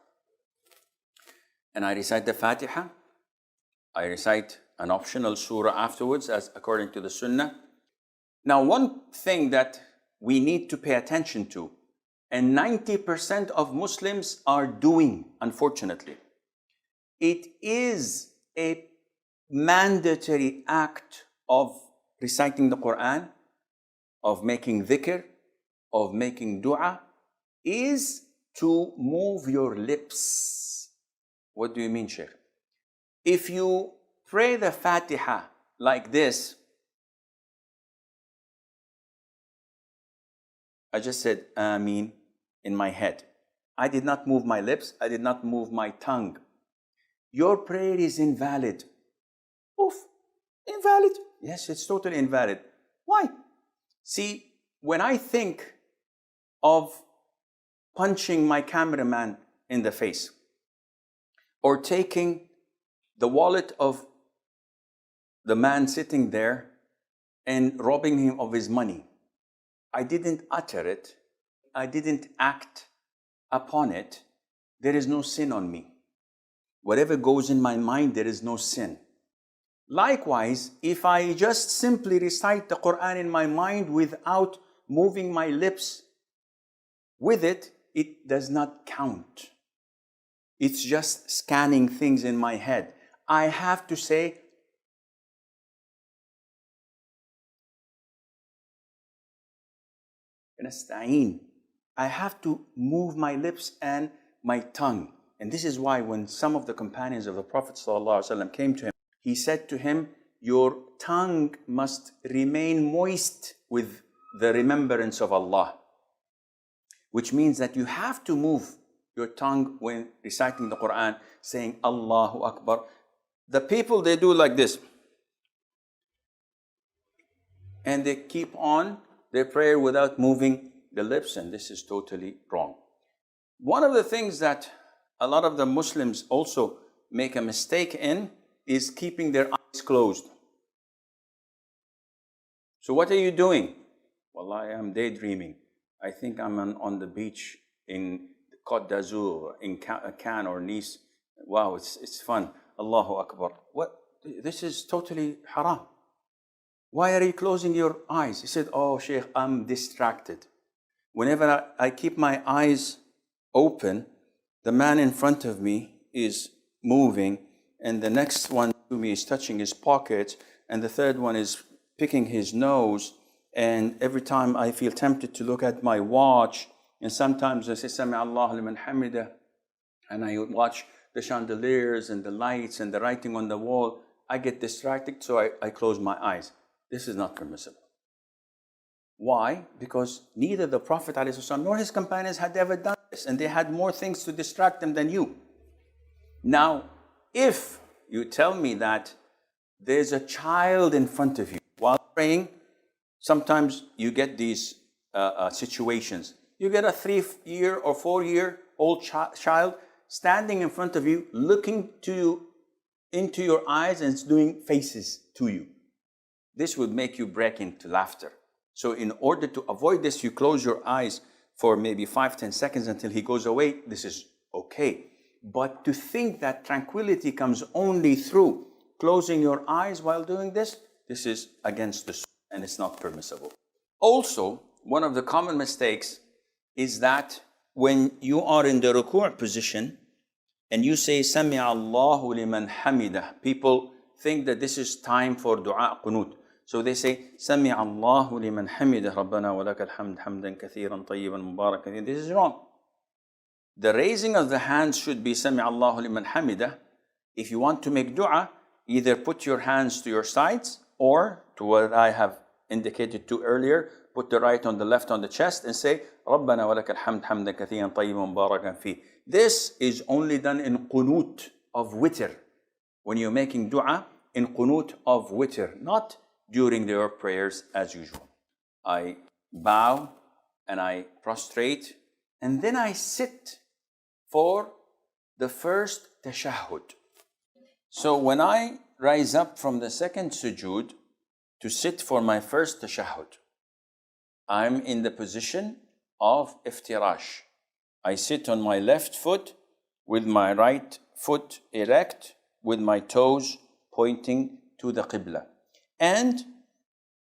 And I recite the Fatiha. I recite an optional surah afterwards, as according to the Sunnah. Now, one thing that we need to pay attention to, and 90% of Muslims are doing, unfortunately, it is a mandatory act of reciting the Quran, of making dhikr, of making dua, is to move your lips. What do you mean, Sheikh? If you pray the Fatiha like this, I just said Ameen in my head. I did not move my lips. I did not move my tongue. Your prayer is invalid. Oof, invalid. Yes, it's totally invalid. Why? See, when I think of punching my cameraman in the face, or taking the wallet of the man sitting there and robbing him of his money, I didn't utter it, I didn't act upon it, there is no sin on me. Whatever goes in my mind, there is no sin. Likewise, if I just simply recite the Quran in my mind without moving my lips with it, it does not count. It's just scanning things in my head. I have to say, I have to move my lips and my tongue. And this is why when some of the companions of the Prophet ﷺ came to him, he said to him, your tongue must remain moist with the remembrance of Allah. Which means that you have to move your tongue when reciting the Quran, saying Allahu Akbar. The people, they do like this. And they keep on their prayer without moving the lips, and this is totally wrong. One of the things that a lot of the Muslims also make a mistake in is keeping their eyes closed. So what are you doing? Well, I am daydreaming. I think I'm on the beach in Côte d'Azur, in Cannes or Nice. Wow, it's fun. Allahu Akbar. What? This is totally haram. Why are you closing your eyes? He said, oh, Sheikh, I'm distracted. Whenever I keep my eyes open, the man in front of me is moving, and the next one to me is touching his pocket, and the third one is picking his nose, and every time I feel tempted to look at my watch, and sometimes I say, Sami Allahu liman hamidah, and I watch the chandeliers and the lights and the writing on the wall, I get distracted, so I close my eyes. This is not permissible. Why? Because neither the Prophet ﷺ nor his companions had ever done this, and they had more things to distract them than you. Now, if you tell me that there's a child in front of you while praying, sometimes you get these situations. You get a 3-year or 4-year-old child standing in front of you, looking into your eyes and doing faces to you. This would make you break into laughter. So in order to avoid this, you close your eyes for maybe 5-10 seconds until he goes away. This is okay. But to think that tranquility comes only through closing your eyes while doing this, this is against the sunnah and it's not permissible. Also, one of the common mistakes is that when you are in the ruku' position and you say Sami Allahu liman hamidah, people think that this is time for dua qunut. So they say Sami Allahu liman hamidah Rabbana wa lakal hamd hamdan kathiran tayyiban mubarakan. This is wrong. The raising of the hands should be Sami Allahu liman hamidah. If you want to make dua, either put your hands to your sides or to what I have indicated to earlier, put the right on the left on the chest and say Rabbana wa lakal hamd hamdan kathiran tayyiban mubarakan fi. This is only done in qunut of witr. When you're making dua in qunut of witr, not during your prayers as usual. I bow and I prostrate and then I sit for the first tashahhud. So when I rise up from the second sujood to sit for my first tashahhud, I'm in the position of iftirash. I sit on my left foot with my right foot erect, with my toes pointing to the qibla. And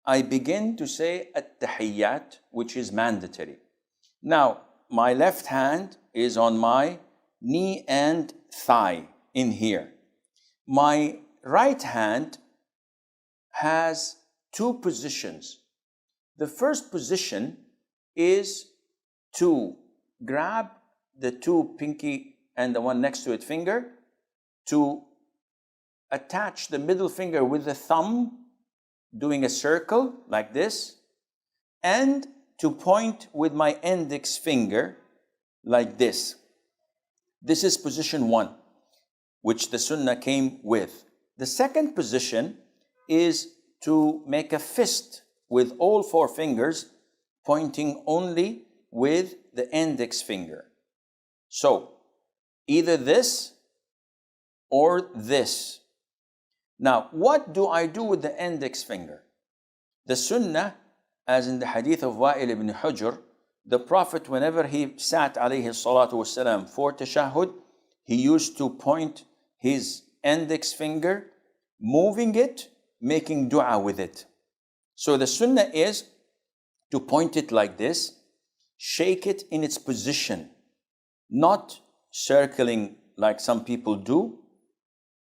I begin to say at-tahiyyat, which is mandatory. Now, my left hand is on my knee and thigh in here. My right hand has two positions. The first position is to grab the two pinky and the one next to it finger, to attach the middle finger with the thumb, doing a circle like this, and to point with my index finger like this. This is position one, which the Sunnah came with. The second position is to make a fist with all four fingers, pointing only with the index finger. So, either this or this. Now, what do I do with the index finger? The Sunnah, as in the hadith of Wa'il ibn Hujr, the Prophet, whenever he sat alayhi salatu wasalam for tashahhud, he used to point his index finger, moving it, making dua with it. So the Sunnah is to point it like this, shake it in its position, not circling like some people do,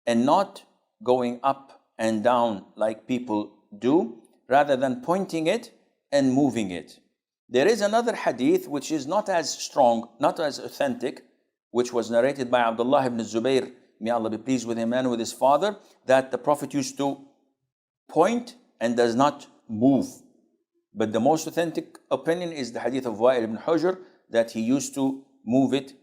and not going up and down like people do, rather than pointing it and moving it. There is another hadith which is not as strong, not as authentic, which was narrated by Abdullah ibn Zubayr, may Allah be pleased with him and with his father, that the Prophet used to point and does not move. But the most authentic opinion is the hadith of Wa'il ibn Hujr, that he used to move it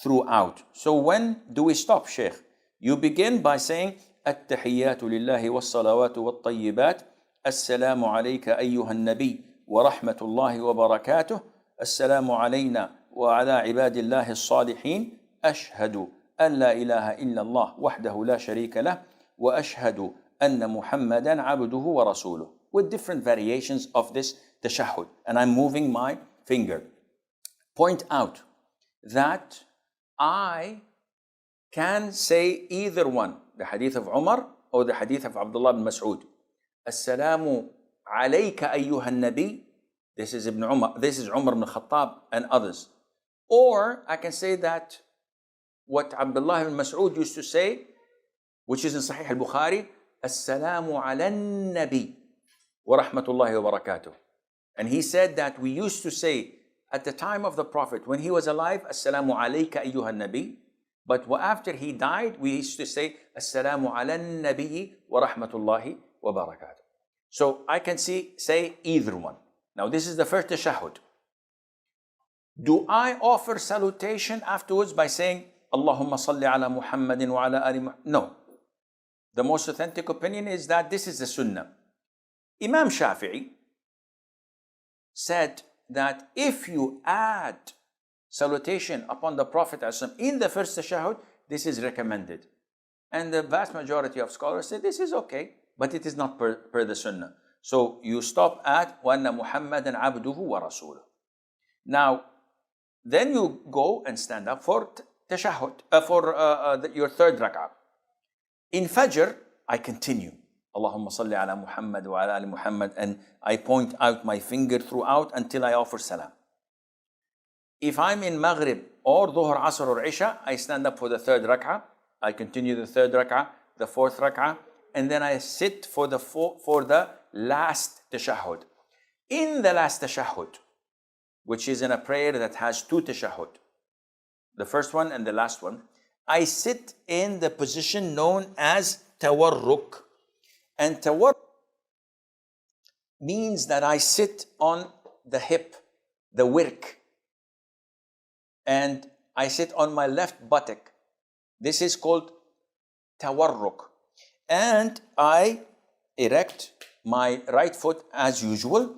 throughout. So when do we stop, Shaykh? You begin by saying, التحيات لله والصلوات والطيبات السلام عليك أيها النبي ورحمة الله وبركاته السلام علينا وعلى عباد الله الصالحين أشهد أن لا إله إلا الله وحده لا شريك له وأشهد أن محمدا عبده ورسوله, with different variations of this tashahhud. And I'm moving my finger. Point out that I can say either one, the hadith of Umar or the hadith of Abdullah bin Mas'ud. Assalamu alayka ayyuha nabi. This is Ibn Umar, this is Umar ibn Khattab and others. Or I can say that what Abdullah ibn Mas'ud used to say, which is in Sahih al-Bukhari, Assalamu ala nabi wa rahmatullahi wa barakatuh. And he said that we used to say at the time of the Prophet, when he was alive, Assalamu alayka ayyuha nabi. But after he died, we used to say, Assalamu ala nabi wa rahmatullahi wa barakatuh. So I can say either one. Now this is the first tashahhud. Do I offer salutation afterwards by saying, Allahumma salli ala Muhammadin wa ala ali Muhammad? No. The most authentic opinion is that this is the Sunnah. Imam Shafi'i said that if you add salutation upon the Prophet in the first tashahhud, this is recommended. And the vast majority of scholars say this is okay, but it is not per the Sunnah. So you stop at وَأَنَّ مُحَمَّدًا عَبْدُهُ وَرَسُولُهُ. Now, then you go and stand up for tashahhud, your third rak'ah. In Fajr, I continue. Allahumma salli ala Muhammad wa ala ali Muhammad, and I point out my finger throughout until I offer salam. If I'm in Maghrib or Dhuhr, Asr or Isha, I stand up for the third rak'ah. I continue the third rak'ah, the fourth rak'ah, and then I sit for the last tashahhud. In the last tashahhud, which is in a prayer that has two tashahhud, the first one and the last one, I sit in the position known as tawarruk. And tawarruk means that I sit on the hip, the wirk, and I sit on my left buttock. This is called tawarruk. And I erect my right foot as usual,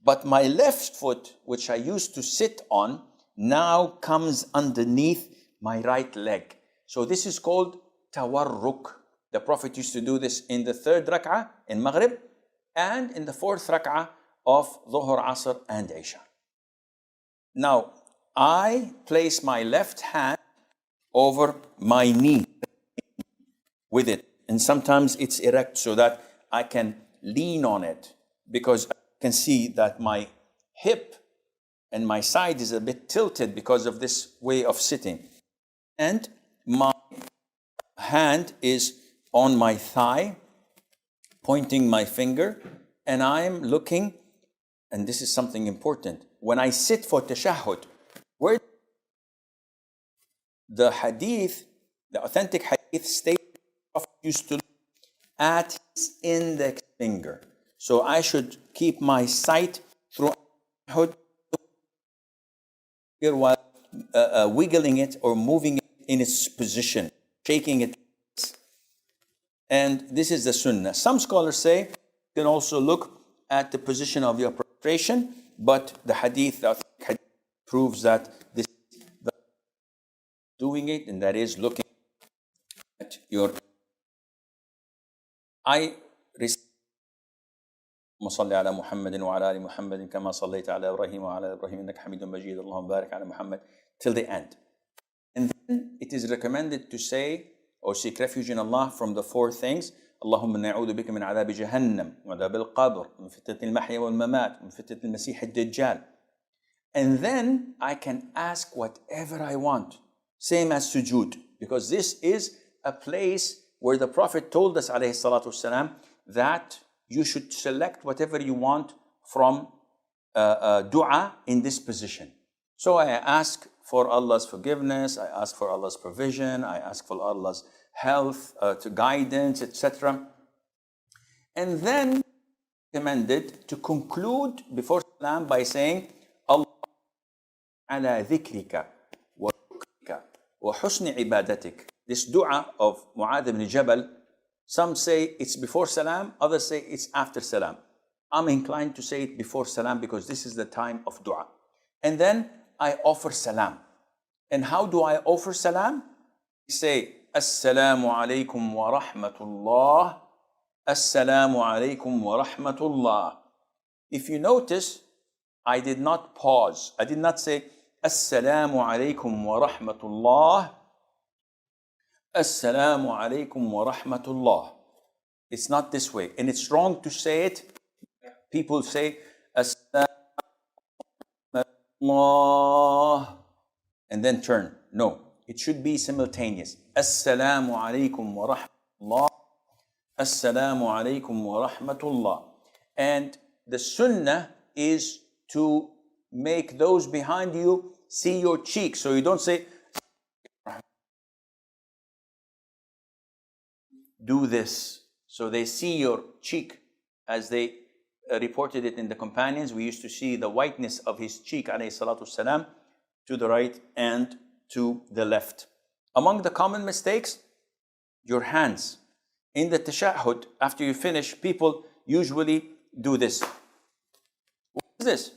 but my left foot, which I used to sit on, now comes underneath my right leg. So this is called tawarruk. The Prophet used to do this in the third rak'ah in Maghrib and in the fourth rak'ah of Dhuhr, Asr and Isha. Now, I place my left hand over my knee with it. And sometimes it's erect so that I can lean on it, because I can see that my hip and my side is a bit tilted because of this way of sitting. And my hand is on my thigh, pointing my finger, and I'm looking, and this is something important. When I sit for tashahhud, where the hadith, the authentic hadith states the Prophet used to look at his index finger. So I should keep my sight through tashahhud while wiggling it or moving it in its position, shaking it. And this is the sunnah. Some scholars say you can also look at the position of your prostration, but the hadith proves that this is the doing it, and that is looking at your. I recite صل على محمد وعلى آل محمد كما صليت على إبراهيم وعلى إبراهيم إنك حميد مجيد اللهم بارك على محمد till the end. And then it is recommended to say or seek refuge in Allah from the four things. اللهم نعوذ بك من عذاب جهنم وعذاب القبر من فتنة المحيا والممات من فتنة المسيح الدجال. And then I can ask whatever I want, same as sujood, because this is a place where the Prophet told us alayhi salatu wasalam that you should select whatever you want from dua in this position. So I ask for Allah's forgiveness, I ask for Allah's provision, I ask for Allah's health, to guidance, etc. And then recommended to conclude before salam by saying, Allah ala dhikrika wa shukrika wa husni ibadatik. This dua of Mu'adh ibn Jabal, some say it's before salam, others say it's after salam. I'm inclined to say it before salam because this is the time of dua. And then I offer salam. And how do I offer salam? I say, Assalamu alaikum wa rahmatullah. Assalamu alaikum wa rahmatullah. If you notice, I did not pause. I did not say, Assalamu alaikum wa rahmatullah. Assalamu alaikum wa rahmatullah. It's not this way. And it's wrong to say it. People say, Assalamu alaikum and then turn. No, it should be simultaneous. Assalamu alaikum wa rahmatullah. Assalamu alaikum wa rahmatullah. And the sunnah is to make those behind you see your cheek. So you don't say, do this. So they see your cheek, as they reported it in the companions. We used to see the whiteness of his cheek, alayhi salatu salam, to the right and to the left. Among the common mistakes, your hands. In the tashahhud, after you finish, people usually do this. What is this?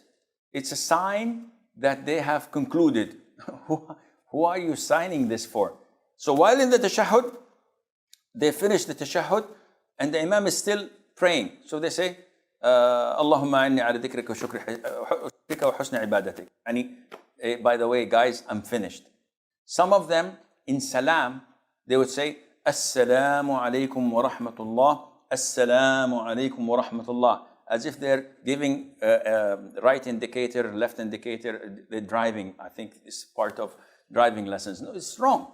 It's a sign that they have concluded. Who are you signing this for? So while in the tashahhud, they finish the tashahhud and the imam is still praying. So they say, Allahumma inni ala dhikrika wa shukrika wa husni ibadatik. By the way, guys, I'm finished. Some of them in salam, they would say, Assalamu alaikum wa rahmatullah. Assalamu alaikum wa rahmatullah. As if they're giving right indicator, left indicator, they're driving. I think it's part of driving lessons. No, it's wrong.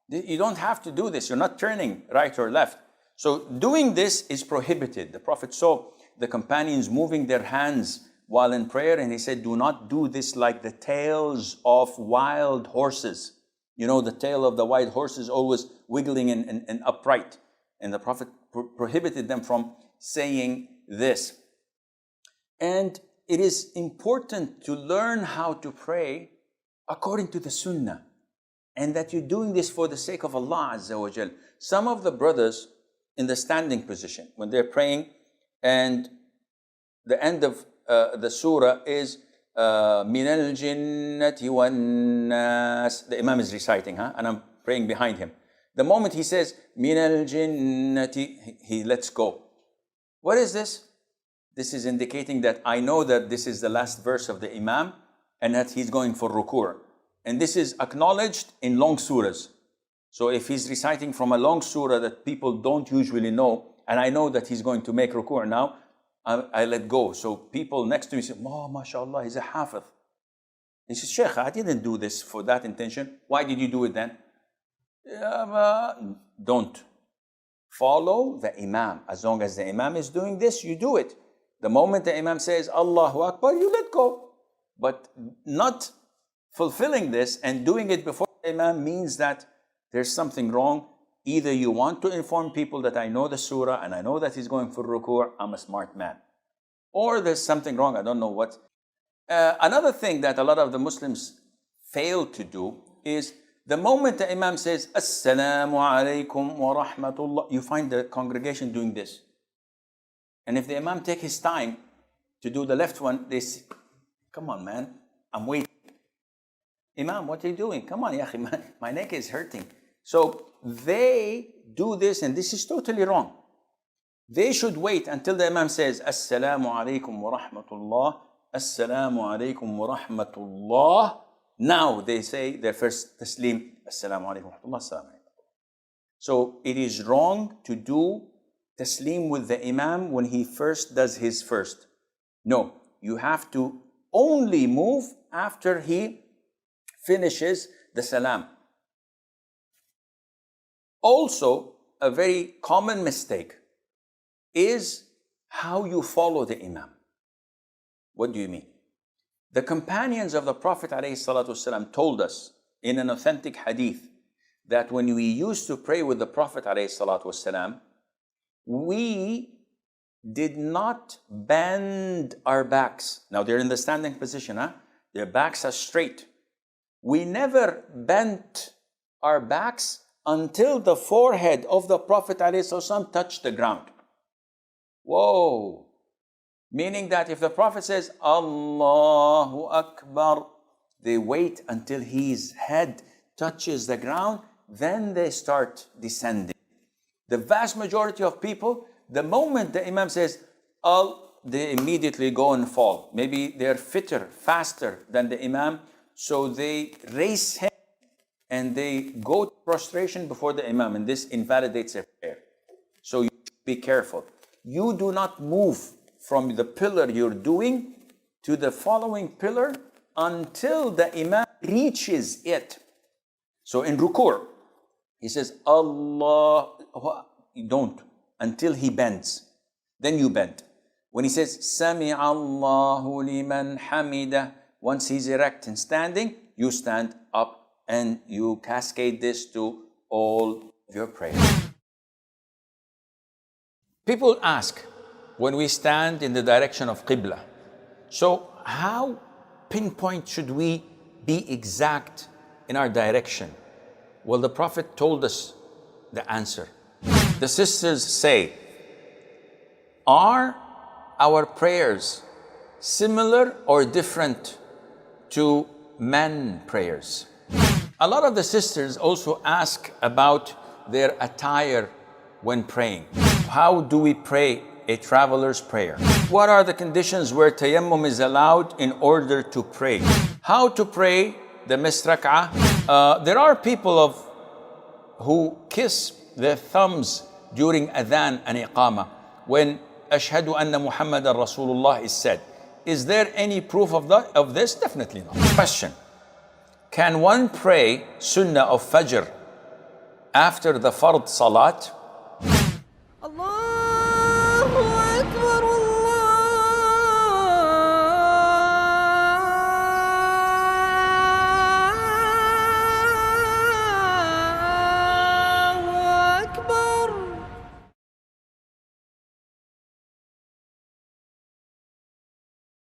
You don't have to do this. You're not turning right or left. So doing this is prohibited. The Prophet saw the companions moving their hands while in prayer, and he said, do not do this like the tails of wild horses. You know, the tail of the wild horse is always wiggling and upright. And the Prophet prohibited them from saying this. And it is important to learn how to pray according to the Sunnah, and that you're doing this for the sake of Allah Azza wa Jal. Some of the brothers in the standing position, when they're praying, and the end of the surah is min al-jinnati wan-nas. The Imam is reciting, and I'm praying behind him. The moment he says min al-jinnati, he lets go. What is this? This is indicating that I know that this is the last verse of the Imam and that he's going for ruku'. And this is acknowledged in long surahs. So if he's reciting from a long surah that people don't usually know, and I know that he's going to make ruku' now, I let go. So people next to me say, oh, mashallah, he's a hafiz. He says, Sheikh, I didn't do this for that intention. Why did you do it then? Don't. follow the Imam. As long as the Imam is doing this, you do it. The moment the Imam says Allahu Akbar, you let go. But not fulfilling this and doing it before the Imam means that there's something wrong. Either you want to inform people that I know the surah and I know that he's going for ruku', I'm a smart man. Or there's something wrong, I don't know what. Another thing that a lot of the Muslims fail to do is the moment the Imam says, Assalamu alaikum wa rahmatullah, you find the congregation doing this. And if the Imam take his time to do the left one, they say, come on man, I'm waiting. Imam, what are you doing? Come on, yahi, my neck is hurting. So they do this and this is totally wrong. They should wait until the Imam says, Assalamu alaikum wa rahmatullah, Assalamu alaikum wa rahmatullah. Now they say their first taslim, Assalamu alaikum wa rahmatullah, Assalamu alaikum. So it is wrong to do taslim with the Imam when he first does his first. No, you have to only move after he finishes the salam. Also, a very common mistake is how you follow the Imam. What do you mean? The companions of the Prophet ﷺ told us in an authentic hadith that when we used to pray with the Prophet ﷺ, we did not bend our backs. Now they're in the standing position, huh? Their backs are straight. We never bent our backs until the forehead of the Prophet ﷺ touched the ground. Whoa! Meaning that if the Prophet says, Allahu Akbar, they wait until his head touches the ground, then they start descending. The vast majority of people, the moment the Imam says, they immediately go and fall. Maybe they're fitter, faster than the Imam, so they race him and they go to prostration before the Imam, and this invalidates their prayer. So you be careful. You do not move from the pillar you're doing to the following pillar until the Imam reaches it. So in ruku', he says, Allah, you don't, until he bends. Then you bend. When he says, Sami Allahu liman hamida, once he's erect and standing, you stand up and you cascade this to all your prayers. People ask, when we stand in the direction of Qibla, so how pinpoint should we be exact in our direction? Well, the Prophet told us the answer. The sisters say, are our prayers similar or different to men prayers? A lot of the sisters also ask about their attire when praying. How do we pray a traveler's prayer? What are the conditions where tayammum is allowed in order to pray? How to pray the missed rak'ah? There are people who kiss their thumbs during adhan and iqamah when Ashhadu anna Muhammadan Rasulullah is said. Is there any proof of this? Definitely not. Question: can one pray sunnah of fajr after the fard salat?